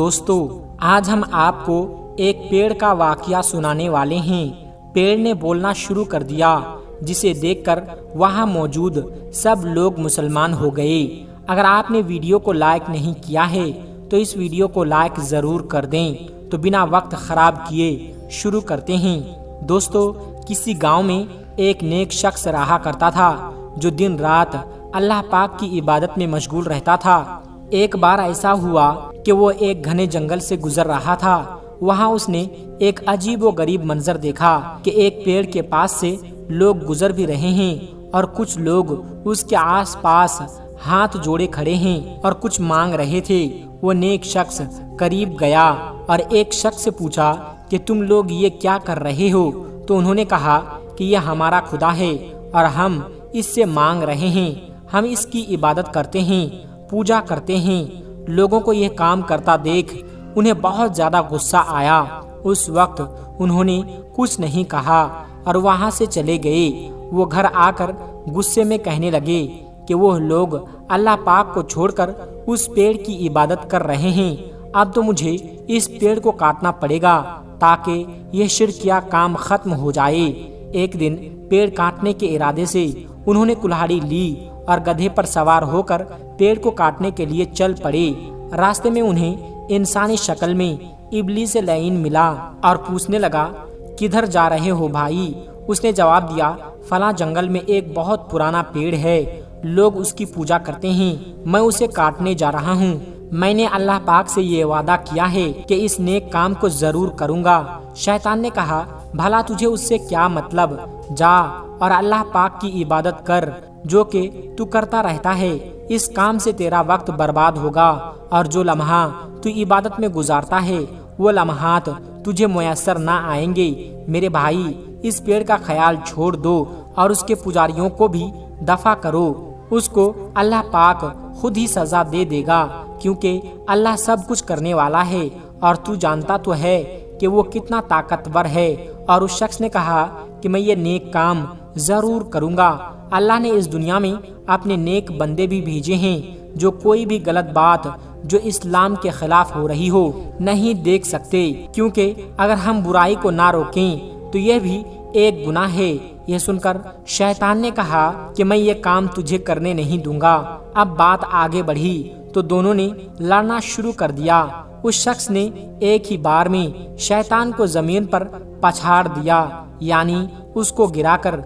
دوستو آج ہم آپ کو ایک پیڑ کا واقعہ سنانے والے ہیں۔ پیڑ نے بولنا شروع کر دیا، جسے دیکھ کر وہاں موجود سب لوگ مسلمان ہو گئے۔ اگر آپ نے ویڈیو کو لائک نہیں کیا ہے تو اس ویڈیو کو لائک ضرور کر دیں۔ تو بنا وقت خراب کیے شروع کرتے ہیں۔ دوستو کسی گاؤں میں ایک نیک شخص رہا کرتا تھا جو دن رات اللہ پاک کی عبادت میں مشغول رہتا تھا۔ ایک بار ایسا ہوا کہ وہ ایک گھنے جنگل سے گزر رہا تھا۔ وہاں اس نے ایک عجیب و غریب منظر دیکھا کہ ایک پیڑ کے پاس سے لوگ گزر بھی رہے ہیں اور کچھ لوگ اس کے آس پاس ہاتھ جوڑے کھڑے ہیں اور کچھ مانگ رہے تھے۔ وہ نیک شخص قریب گیا اور ایک شخص سے پوچھا کہ تم لوگ یہ کیا کر رہے ہو؟ تو انہوں نے کہا کہ یہ ہمارا خدا ہے اور ہم اس سے مانگ رہے ہیں۔ ہم اس کی عبادت کرتے ہیں، پوجا کرتے ہیں۔ لوگوں کو یہ کام کرتا دیکھ انہیں بہت زیادہ غصہ آیا۔ اس وقت انہوں نے کچھ نہیں کہا اور وہاں سے چلے گئے۔ وہ گھر آ کر غصے میں کہنے لگے کہ وہ لوگ اللہ پاک کو چھوڑ کر اس پیڑ کی عبادت کر رہے ہیں۔ اب تو مجھے اس پیڑ کو کاٹنا پڑے گا تاکہ یہ شرکیہ کام ختم ہو جائے۔ ایک دن پیڑ کاٹنے کے ارادے سے انہوں نے کلہاڑی لی اور گدھے پر سوار ہو کر پیڑ کو کاٹنے کے لیے چل پڑے۔ راستے میں انہیں انسانی شکل میں ابلیس لعین ملا اور پوچھنے لگا کدھر جا رہے ہو بھائی؟ اس نے جواب دیا فلاں جنگل میں ایک بہت پرانا پیڑ ہے، لوگ اس کی پوجا کرتے ہیں، میں اسے کاٹنے جا رہا ہوں۔ میں نے اللہ پاک سے یہ وعدہ کیا ہے کہ اس نیک کام کو ضرور کروں گا۔ شیطان نے کہا بھلا تجھے اس سے کیا مطلب؟ جا اور اللہ پاک کی عبادت کر جو کہ تو کرتا رہتا ہے۔ اس کام سے تیرا وقت برباد ہوگا اور جو لمحہ تو عبادت میں گزارتا ہے وہ لمحات تجھے میسر نہ آئیں گے۔ میرے بھائی اس پیڑ کا خیال چھوڑ دو اور اس کے پجاریوں کو بھی دفع کرو۔ اس کو اللہ پاک خود ہی سزا دے دے گا کیونکہ اللہ سب کچھ کرنے والا ہے اور تو جانتا تو ہے کہ وہ کتنا طاقتور ہے۔ اور اس شخص نے کہا کہ میں یہ نیک کام ضرور کروں گا۔ اللہ نے اس دنیا میں اپنے نیک بندے بھی بھیجے ہیں جو کوئی بھی غلط بات جو اسلام کے خلاف ہو رہی ہو نہیں دیکھ سکتے، کیونکہ اگر ہم برائی کو نہ روکیں تو یہ بھی ایک گناہ ہے۔ یہ سن کر شیطان نے کہا کہ میں یہ کام تجھے کرنے نہیں دوں گا۔ اب بات آگے بڑھی تو دونوں نے لڑنا شروع کر دیا۔ اس شخص نے ایک ہی بار میں شیطان کو زمین پر پچھاڑ دیا، یعنی اس کو گرا کر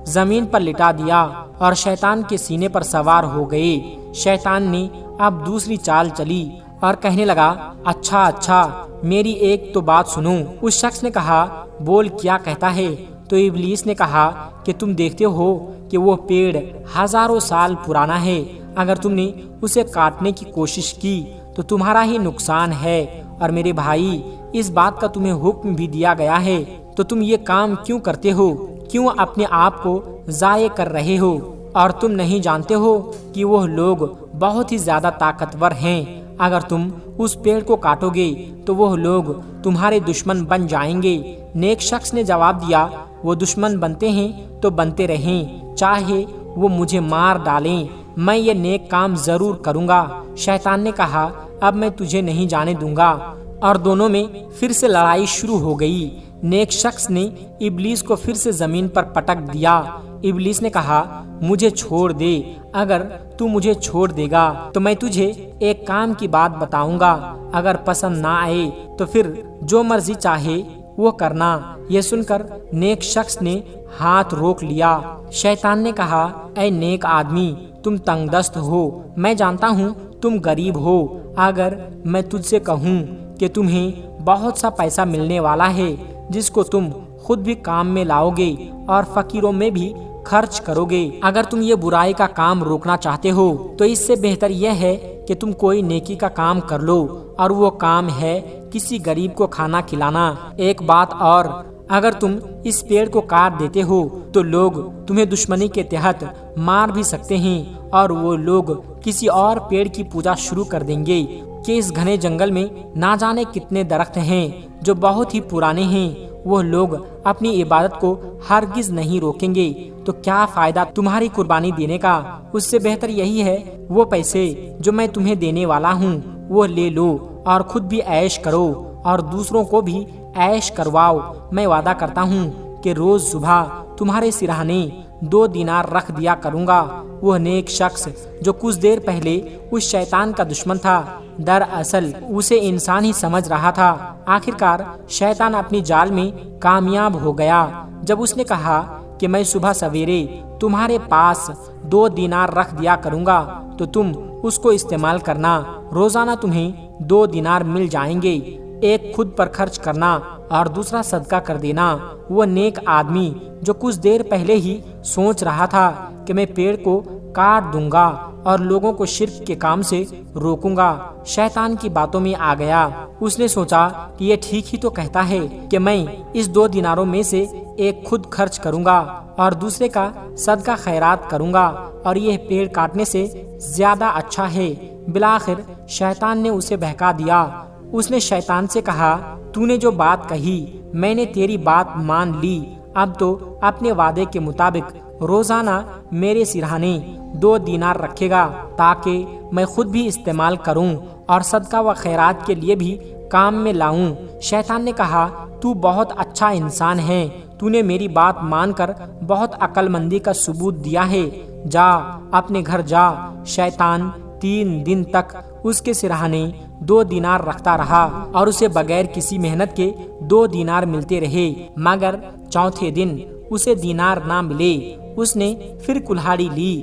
زمین پر لٹا دیا اور شیطان کے سینے پر سوار ہو گئے۔ شیطان نے اب دوسری چال چلی اور کہنے لگا اچھا میری ایک تو بات سنو۔ اس شخص نے کہا بول کیا کہتا ہے؟ تو ابلیس نے کہا کہ تم دیکھتے ہو کہ وہ پیڑ ہزاروں سال پرانا ہے، اگر تم نے اسے کاٹنے کی کوشش کی تو تمہارا ہی نقصان ہے، اور میرے بھائی اس بات کا تمہیں حکم بھی دیا گیا ہے، تو تم یہ کام کیوں کرتے ہو؟ کیوں اپنے آپ کو ضائع کر رہے ہو؟ اور تم نہیں جانتے ہو کہ وہ لوگ بہت ہی زیادہ طاقتور ہیں؟ اگر تم اس پیڑ کو کاٹو گے تو وہ لوگ تمہارے دشمن بن جائیں گے۔ نیک شخص نے جواب دیا وہ دشمن بنتے ہیں تو بنتے رہیں، چاہے وہ مجھے مار ڈالیں، میں یہ نیک کام ضرور کروں گا۔ شیطان نے کہا اب میں تجھے نہیں جانے دوں گا، اور دونوں میں پھر سے لڑائی شروع ہو گئی۔ نیک شخص نے ابلیس کو پھر سے زمین پر پٹک دیا۔ ابلیس نے کہا مجھے چھوڑ دے، اگر تو مجھے چھوڑ دے گا تو میں تجھے ایک کام کی بات بتاؤں گا، اگر پسند نہ آئے تو پھر جو مرضی چاہے وہ کرنا۔ یہ سن کر نیک شخص نے ہاتھ روک لیا۔ شیطان نے کہا اے نیک آدمی تم تنگ دست ہو، میں جانتا ہوں تم غریب ہو، اگر میں تجھ سے کہوں کہ تمہیں بہت سا پیسہ ملنے والا ہے جس کو تم خود بھی کام میں لاؤ گے اور فقیروں میں بھی خرچ کرو گے، اگر تم یہ برائی کا کام روکنا چاہتے ہو تو اس سے بہتر یہ ہے کہ تم کوئی نیکی کا کام کر لو، اور وہ کام ہے کسی غریب کو کھانا کھلانا۔ ایک بات اور، اگر تم اس پیڑ کو کاٹ دیتے ہو تو لوگ تمہیں دشمنی کے تحت مار بھی سکتے ہیں، اور وہ لوگ کسی اور پیڑ کی پوجا شروع کر دیں گے کہ اس گھنے جنگل میں نہ جانے کتنے درخت ہیں جو بہت ہی پرانے ہیں، وہ لوگ اپنی عبادت کو ہرگز نہیں روکیں گے، تو کیا فائدہ تمہاری قربانی دینے کا؟ اس سے بہتر یہی ہے وہ پیسے جو میں تمہیں دینے والا ہوں وہ لے لو اور خود بھی عیش کرو اور دوسروں کو بھی عیش کرواؤ۔ میں وعدہ کرتا ہوں کہ روز صبح تمہارے سرہانے 2 دینار رکھ دیا کروں گا۔ وہ نیک شخص جو کچھ دیر پہلے اس شیطان کا دشمن تھا، دراصل اسے انسان ہی سمجھ رہا تھا۔ آخرکار شیطان اپنی جال میں کامیاب ہو گیا۔ جب اس نے کہا کہ میں صبح سویرے تمہارے پاس 2 دینار رکھ دیا کروں گا تو تم اس کو استعمال کرنا، روزانہ تمہیں 2 دینار مل جائیں گے، ایک خود پر خرچ کرنا اور دوسرا صدقہ کر دینا۔ وہ نیک آدمی جو کچھ دیر پہلے ہی سوچ رہا تھا کہ میں پیڑ کو کاٹ دوں گا اور لوگوں کو شرک کے کام سے روکوں گا، شیطان کی باتوں میں آ گیا۔ اس نے سوچا کہ یہ ٹھیک ہی تو کہتا ہے کہ میں اس 2 دیناروں میں سے ایک خود خرچ کروں گا اور دوسرے کا صدقہ خیرات کروں گا، اور یہ پیڑ کاٹنے سے زیادہ اچھا ہے۔ بالآخر شیطان نے اسے بہکا دیا۔ اس نے شیطان سے کہا، تو نے جو بات کہی میں نے تیری بات مان لی، اب تو اپنے وعدے کے مطابق روزانہ میرے سرہانے 2 دینار رکھے گا تاکہ میں خود بھی استعمال کروں اور صدقہ و خیرات کے لیے بھی کام میں لاؤں۔ شیطان نے کہا، تو بہت اچھا انسان ہے، تو نے میری بات مان کر بہت عقل مندی کا ثبوت دیا ہے، جا اپنے گھر جا۔ شیطان 3 دن تک اس کے سرہانے 2 دینار رکھتا رہا اور اسے بغیر کسی محنت کے 2 دینار ملتے رہے، مگر چوتھے دن اسے دینار نہ ملے۔ اس نے پھر کلہاڑی لی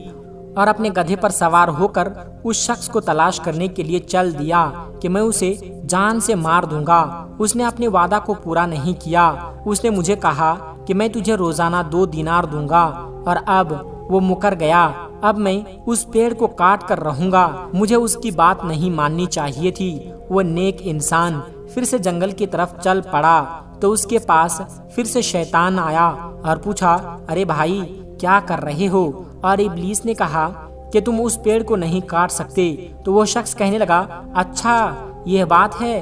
اور اپنے گدھے پر سوار ہو کر اس شخص کو تلاش کرنے کے لیے چل دیا کہ میں اسے جان سے مار دوں گا۔ اس نے اپنے وعدہ کو پورا نہیں کیا۔ اس نے مجھے کہا کہ میں تجھے روزانہ 2 دینار دوں گا، اور اب وہ مکر گیا۔ اب میں اس پیڑ کو کاٹ کر رہوں گا۔ مجھے اس کی بات نہیں ماننی چاہیے تھی۔ وہ نیک انسان پھر سے جنگل کی طرف چل پڑا تو اس کے پاس پھر سے شیطان آیا اور پوچھا، ارے بھائی کیا کر رہے ہو؟ اور ابلیس نے کہا کہ تم اس پیڑ کو نہیں کاٹ سکتے۔ تو وہ شخص کہنے لگا، اچھا یہ بات ہے،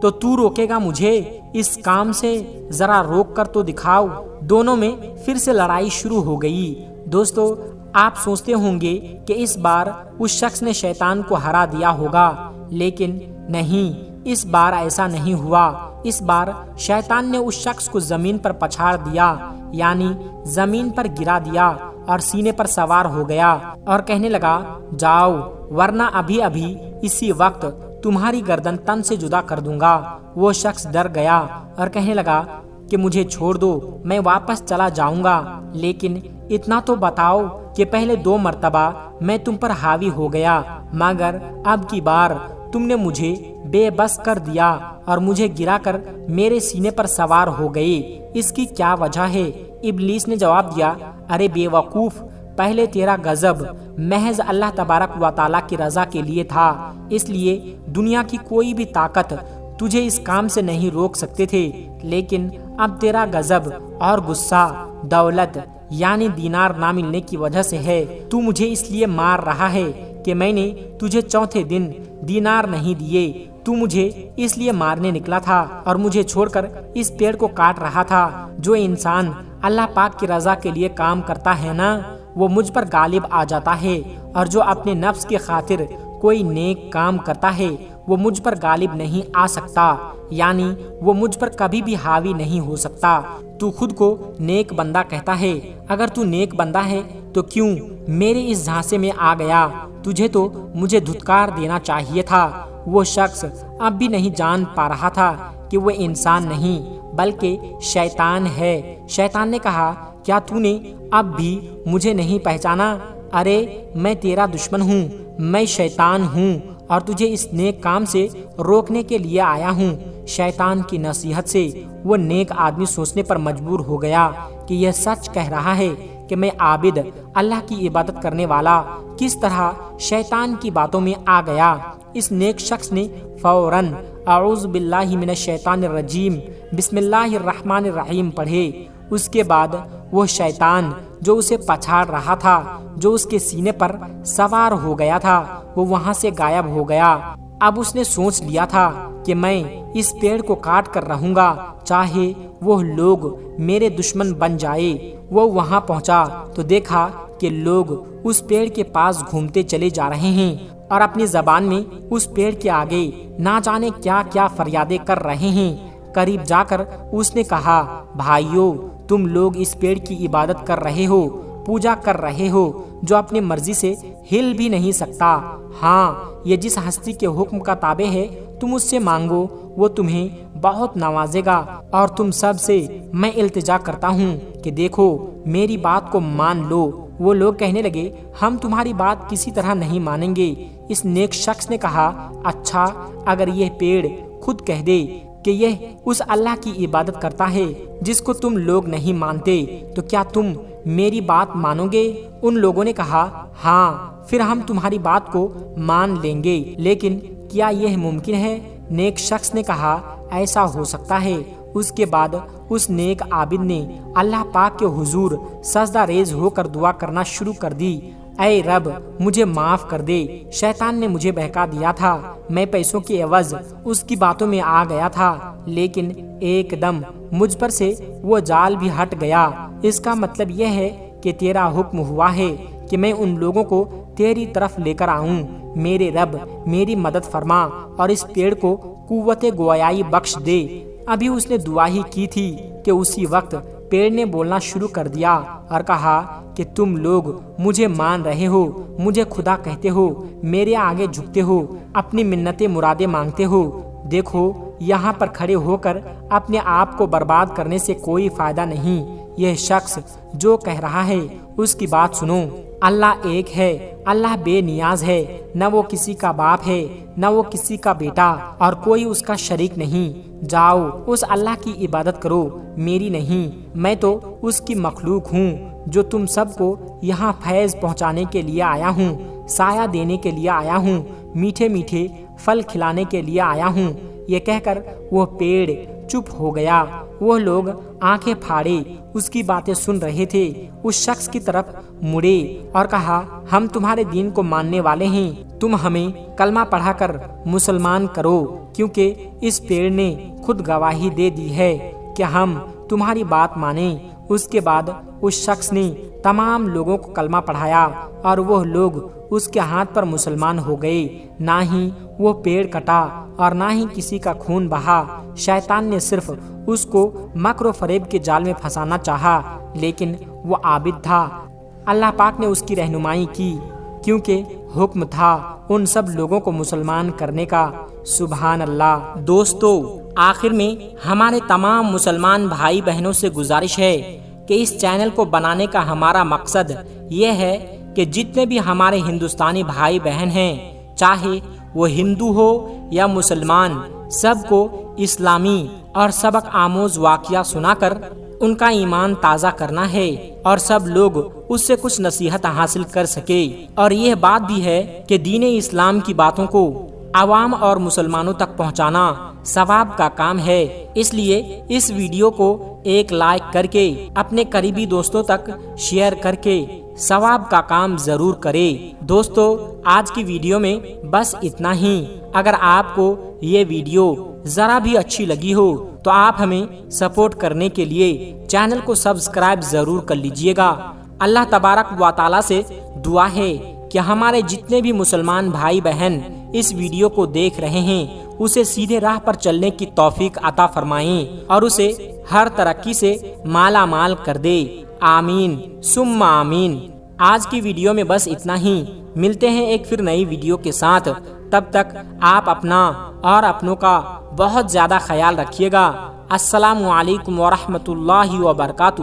تو روکے گا مجھے اس کام سے؟ ذرا روک کر تو دکھاؤ۔ دونوں میں پھر سے لڑائی شروع ہو گئی۔ دوستو، آپ سوچتے ہوں گے کہ اس بار اس شخص نے شیطان کو ہرا دیا ہوگا، لیکن نہیں، اس بار ایسا نہیں ہوا۔ اس بار شیطان نے اس شخص کو زمین پر پچھاڑ دیا، یعنی زمین پر گرا دیا اور سینے پر سوار ہو گیا اور کہنے لگا، جاؤ ورنہ ابھی ابھی اسی وقت تمہاری گردن تن سے جدا کر دوں گا۔ وہ شخص ڈر گیا اور کہنے لگا کہ مجھے چھوڑ دو، میں واپس چلا جاؤں گا، لیکن اتنا تو بتاؤ کہ پہلے 2 مرتبہ میں تم پر حاوی ہو گیا، مگر اب کی بار تم نے مجھے بے بس کر دیا اور مجھے گرا کر میرے سینے پر سوار ہو گئے، اس کی کیا وجہ ہے؟ ابلیس نے جواب دیا، ارے بے وقوف، پہلے تیرا غضب محض اللہ تبارک و تعالیٰ کی رضا کے لیے تھا، اس لیے دنیا کی کوئی بھی طاقت تجھے اس کام سے نہیں روک سکتے تھے، لیکن اب تیرا غضب اور غصہ دولت یعنی دینار نہ ملنے کی وجہ سے ہے۔ تو مجھے اس لیے مار رہا ہے کہ میں نے تجھے چوتھے دن دینار نہیں دیے۔ تو مجھے اس لیے مارنے نکلا تھا اور مجھے چھوڑ کر اس پیڑ کو کاٹ رہا تھا۔ جو انسان اللہ پاک کی رضا کے لیے کام کرتا ہے نا، وہ مجھ پر غالب آ جاتا ہے، اور جو اپنے نفس کی خاطر کوئی نیک کام کرتا ہے وہ مجھ پر غالب نہیں آ سکتا، یعنی وہ مجھ پر کبھی بھی حاوی نہیں ہو سکتا۔ تو خود کو نیک بندہ کہتا ہے، اگر تو نیک بندہ ہے تو کیوں میرے اس جھانسے میں آ گیا؟ تجھے تو مجھے دھتکار دینا چاہیے تھا۔ وہ شخص اب بھی نہیں جان پا رہا تھا کہ وہ انسان نہیں بلکہ شیطان ہے۔ شیطان نے کہا، کیا تو نے اب بھی مجھے نہیں پہچانا؟ ارے میں تیرا دشمن ہوں، میں شیطان ہوں اور تجھے اس نیک کام سے روکنے کے لیے آیا ہوں۔ شیطان کی نصیحت سے وہ نیک آدمی سوچنے پر مجبور ہو گیا کہ یہ سچ کہہ رہا ہے کہ میں عابد اللہ کی عبادت کرنے والا کس طرح شیطان کی باتوں میں آ گیا۔ اس نیک شخص نے فوراً اعوذ باللہ من الشیطان الرجیم بسم اللہ الرحمن الرحیم پڑھے۔ اس کے بعد وہ شیطان جو اسے پچھاڑ رہا تھا، جو اس کے سینے پر سوار ہو گیا تھا، وہ وہاں سے غائب ہو گیا۔ اب اس نے سوچ لیا تھا کہ میں اس پیڑ کو کاٹ کر رہوں گا، چاہے وہ لوگ میرے دشمن بن جائے۔ وہ وہاں پہنچا تو دیکھا کہ لوگ اس پیڑ کے پاس گھومتے چلے جا رہے ہیں اور اپنی زبان میں اس پیڑ کے آگے نہ جانے کیا کیا فریادیں کر رہے ہیں۔ قریب جا کر اس نے کہا، بھائیو، تم لوگ اس پیڑ کی عبادت کر رہے ہو، پوجا کر رہے ہو، جو اپنی مرضی سے ہل بھی نہیں سکتا۔ ہاں، یہ جس ہستی کے حکم کا تابع ہے، تم اس سے مانگو، وہ تمہیں بہت نوازے گا۔ اور تم سب سے میں التجا کرتا ہوں کہ دیکھو، میری بات کو مان لو۔ وہ لوگ کہنے لگے، ہم تمہاری بات کسی طرح نہیں مانیں گے۔ اس نیک شخص نے کہا، اچھا، اگر یہ پیڑ خود کہہ دے کہ یہ اس اللہ کی عبادت کرتا ہے جس کو تم لوگ نہیں مانتے، تو کیا تم میری بات مانو گے؟ ان لوگوں نے کہا، ہاں، پھر ہم تمہاری بات کو مان لیں گے، لیکن کیا یہ ممکن ہے؟ نیک شخص نے کہا، ایسا ہو سکتا ہے۔ اس کے بعد اس نیک عابد نے اللہ پاک کے حضور سجدہ ریز ہو کر دعا کرنا شروع کر دی، اے رب، مجھے معاف کر دے، شیطان نے مجھے بہکا دیا تھا، میں پیسوں کے عوض اس کی باتوں میں آ گیا تھا، لیکن ایک دم مجھ پر سے وہ جال بھی ہٹ گیا۔ اس کا مطلب یہ ہے کہ تیرا حکم ہوا ہے کہ میں ان لوگوں کو تیری طرف لے کر آؤں۔ میرے رب، میری مدد فرما اور اس پیڑ کو قوت گویائی بخش دے۔ ابھی اس نے دعا ہی کی تھی کہ اسی وقت پیڑ نے بولنا شروع کر دیا اور کہا کہ تم لوگ مجھے مان رہے ہو، مجھے خدا کہتے ہو، میرے آگے جھکتے ہو، اپنی منتیں مرادیں مانگتے ہو۔ دیکھو، یہاں پر کھڑے ہو کر اپنے آپ کو برباد کرنے سے کوئی فائدہ نہیں۔ یہ شخص جو کہہ رہا ہے اس کی بات سنو۔ اللہ ایک ہے، اللہ بے نیاز ہے، نہ وہ کسی کا باپ ہے، نہ وہ کسی کا بیٹا، اور کوئی اس کا شریک نہیں۔ جاؤ، اس اللہ کی عبادت کرو، میری نہیں۔ میں تو اس کی مخلوق ہوں جو تم سب کو یہاں فیض پہنچانے کے لیے آیا ہوں، سایہ دینے کے لیے آیا ہوں، میٹھے میٹھے پھل کھلانے کے لیے آیا ہوں۔ یہ کہہ کر وہ پیڑ چپ ہو گیا۔ وہ لوگ آنکھیں پھاڑے اس کی باتیں سن رہے تھے۔ اس شخص کی طرف مڑے اور کہا، ہم تمہارے دین کو ماننے والے ہیں، تم ہمیں کلمہ پڑھا کر مسلمان کرو، کیونکہ اس پیڑ نے خود گواہی دے دی ہے کہ ہم تمہاری بات مانیں۔ اس کے بعد اس شخص نے تمام لوگوں کو کلمہ پڑھایا اور وہ لوگ اس کے ہاتھ پر مسلمان ہو گئے۔ نہ ہی وہ پیڑ کٹا اور نہ ہی کسی کا خون بہا۔ شیطان نے صرف اس کو مکر و فریب کے جال میں پھنسانا چاہا، لیکن وہ عابد تھا۔ اللہ پاک نے اس کی رہنمائی کی، کیونکہ حکم تھا ان سب لوگوں کو مسلمان کرنے کا۔ سبحان اللہ۔ دوستو، آخر میں ہمارے تمام مسلمان بھائی بہنوں سے گزارش ہے کہ اس چینل کو بنانے کا ہمارا مقصد یہ ہے کہ جتنے بھی ہمارے ہندوستانی بھائی بہن ہیں، چاہے وہ ہندو ہو یا مسلمان، سب کو اسلامی اور سبق آموز واقعہ سنا کر ان کا ایمان تازہ کرنا ہے اور سب لوگ اس سے کچھ نصیحت حاصل کر سکے۔ اور یہ بات بھی ہے کہ دین اسلام کی باتوں کو عوام اور مسلمانوں تک پہنچانا ثواب کا کام ہے۔ اس لیے اس ویڈیو کو ایک لائک کر کے اپنے قریبی دوستوں تک شیئر کر کے ثواب کا کام ضرور کرے۔ دوستو، آج کی ویڈیو میں بس اتنا ہی۔ اگر آپ کو یہ ویڈیو ذرا بھی اچھی لگی ہو تو آپ ہمیں سپورٹ کرنے کے لیے چینل کو سبسکرائب ضرور کر لیجئے گا۔ اللہ تبارک و تعالی سے دعا ہے کہ ہمارے جتنے بھی مسلمان بھائی بہن اس ویڈیو کو دیکھ رہے ہیں، اسے سیدھے راہ پر چلنے کی توفیق عطا فرمائیں اور اسے ہر ترقی سے مالا مال کر دے۔ آمین ثم آمین۔ آج کی ویڈیو میں بس اتنا ہی۔ ملتے ہیں ایک پھر نئی ویڈیو کے ساتھ۔ تب تک آپ اپنا اور اپنوں کا بہت زیادہ خیال رکھیے گا۔ السلام علیکم ورحمۃ اللہ وبرکاتہ۔